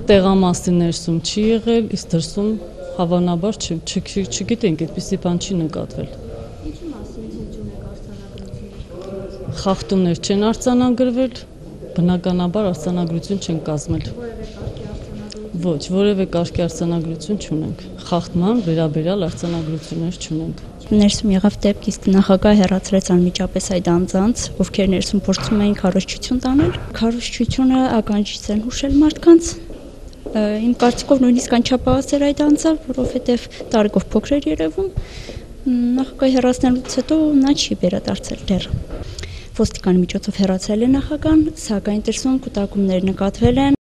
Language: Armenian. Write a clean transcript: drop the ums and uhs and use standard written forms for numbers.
Տեղամասի ներսում չի եղել, իսկ դրսում հավանաբար չգիտենք, այդպիսի բան չի նկատվել։ Ինչի մասին հնչյուն եք արձանագրություններ։ Խախտումներ չեն արձանագրվել, բնականաբար արձանագրություն չեն կազմել։ Ոչ, որևէ կարգի արձանագրություն չունենք։ Խախտման վերաբերյալ արձանագրություններ չունենք։ Ներսում եղավ դեպք, իսկ նախագահը հեռացրեց անմիջապես այդ անձանց, ովքեր ներսում փորձում էին քարոզչություն տանել։ Քարոզչությունը ականջից են հուշել մարդկանց։ Իմ կարծիքով նույնիսկ անչափահաս էր այդ անձը, որովհետև տարեկով փոքր էր երևում։ Նախագահի հեռացնելուց հետո նա չի վերադարձել դեռ։ Ոստիկանի միջոցով հեռացել է նախագահան, սակայն դրսում կուտակումներ նկատվել են։